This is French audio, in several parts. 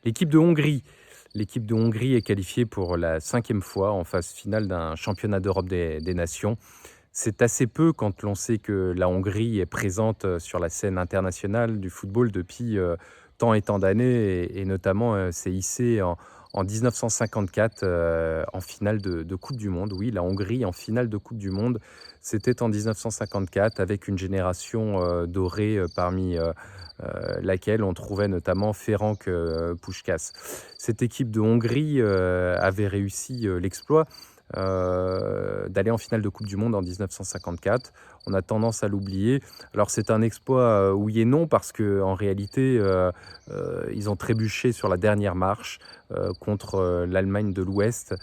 L'équipe de Hongrie. L'équipe de Hongrie est qualifiée pour la 5e fois en phase finale d'un championnat d'Europe des nations. C'est assez peu quand l'on sait que la Hongrie est présente, sur la scène internationale du football depuis, tant et tant d'années et notamment, s'est hissée en 1954, en finale de coupe du monde. Oui, la Hongrie en finale de coupe du monde, c'était en 1954 avec une génération, dorée, parmi, laquelle on trouvait notamment Ferenc, Puskás. Cette équipe de Hongrie, avait réussi, l'exploit, d'aller en finale de coupe du monde en 1954. On a tendance à l'oublier. Alors c'est un exploit, oui et non parce qu'en réalité, ils ont trébuché sur la dernière marche, contre, l'Allemagne de l'Ouest,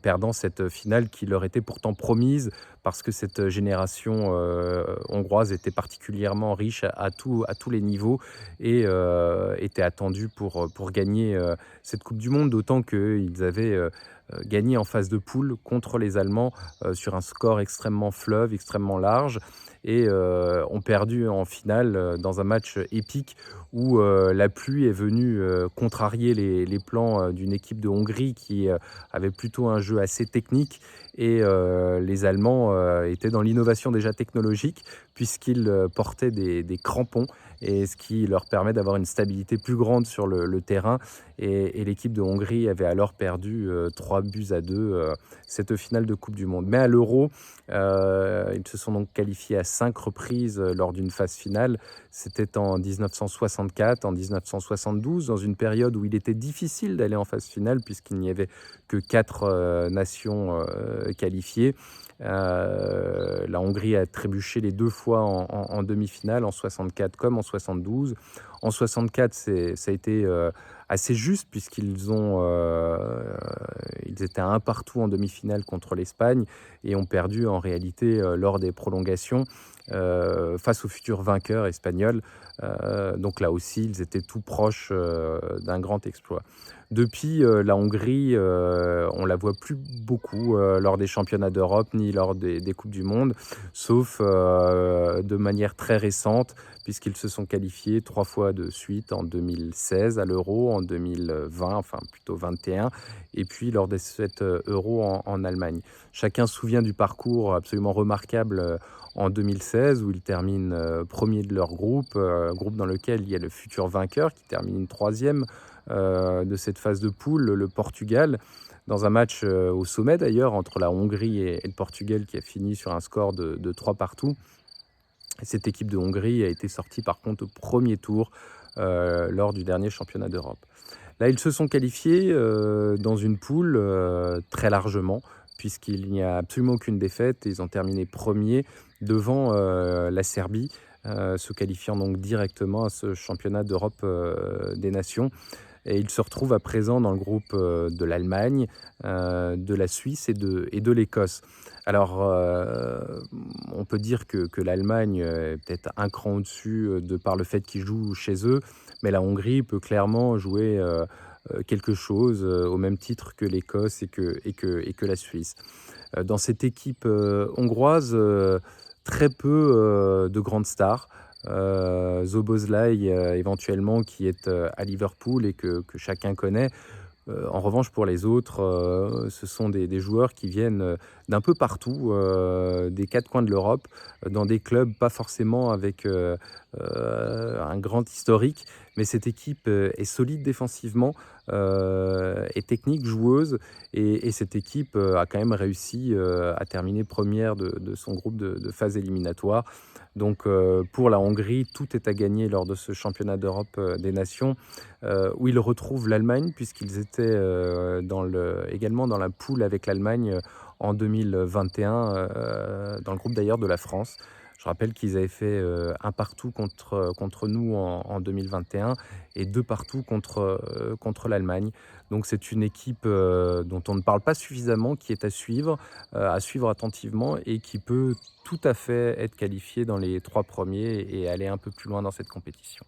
perdant cette finale qui leur était pourtant promise parce que cette génération, hongroise était particulièrement riche à tous les niveaux et était attendue pour gagner, cette coupe du monde. D'autant qu'ils avaient, gagné en phase de poule contre les Allemands, sur un score extrêmement fleuve, extrêmement large et ont perdu en finale, dans un match épique où, la pluie est venue, contrarier les plans, d'une équipe de Hongrie qui, avait plutôt un jeu assez technique et les Allemands, étaient dans l'innovation déjà technologique puisqu'ils, portaient des crampons et ce qui leur permet d'avoir une stabilité plus grande sur le terrain et l'équipe de Hongrie avait alors perdu, 3-2, cette finale de coupe du monde. Mais à l'Euro, ils se sont donc qualifiés à 5 reprises, lors d'une phase finale. C'était en 1964, en 1972, dans une période où il était difficile d'aller en phase finale puisqu'il n'y avait que 4 nations, qualifiées. La Hongrie a trébuché les 2 fois en demi-finale, en 64 comme en 72. En 64, ça a été, assez juste ils étaient à 1 partout en demi-finale contre l'Espagne et ont perdu en réalité, lors des prolongations, face au futur vainqueur espagnol. Donc là aussi, ils étaient tout proches, d'un grand exploit. Depuis, la Hongrie, on la voit plus beaucoup, lors des championnats d'Europe ni lors des coupes du monde, sauf, de manière très récente puisqu'ils se sont qualifiés 3 fois de suite en 2016 à l'Euro, en 2020, enfin plutôt 21 et puis lors des 7 Euro en Allemagne. Chacun se souvient du parcours absolument remarquable, en 2016 où ils terminent, 1 de leur groupe dans lequel il y a le futur vainqueur qui termine 3e, de cette phase de poule, le Portugal, dans un match, au sommet d'ailleurs entre la Hongrie et le Portugal qui a fini sur un score de 3 partout. Cette équipe de Hongrie a été sortie par contre au premier tour, lors du dernier championnat d'Europe. Là, ils se sont qualifiés, dans une poule, très largement puisqu'il n'y a absolument aucune défaite. Ils ont terminé premier devant, la Serbie, se qualifiant donc directement à ce championnat d'Europe, des nations et ils se retrouvent à présent dans le groupe, de l'Allemagne, de la Suisse et de l'Écosse. Alors, on peut dire que l'Allemagne est peut-être un cran au-dessus, de par le fait qu'ils jouent chez eux, mais la Hongrie peut clairement jouer, quelque chose, au même titre que l'Écosse et que la Suisse. Dans cette équipe, hongroise, très peu, de grandes stars. Szoboszlai, éventuellement qui est, à Liverpool et que chacun connaît. En revanche pour les autres, ce sont des joueurs qui viennent, d'un peu partout, des 4 coins de l'Europe, dans des clubs pas forcément avec, un grand historique. Mais cette équipe, est solide défensivement, est technique, joueuse et cette équipe, a quand même réussi, à terminer première de son groupe de phase éliminatoire. Donc, pour la Hongrie, tout est à gagner lors de ce championnat d'Europe, des nations, où ils retrouvent l'Allemagne puisqu'ils étaient, également dans la poule avec l'Allemagne, en 2021, dans le groupe d'ailleurs de la France. Je rappelle qu'ils avaient fait, 1 partout contre nous en 2021 et 2 partout contre l'Allemagne. Donc c'est une équipe, dont on ne parle pas suffisamment, qui est à suivre attentivement et qui peut tout à fait être qualifiée dans les 3 premiers et aller un peu plus loin dans cette compétition.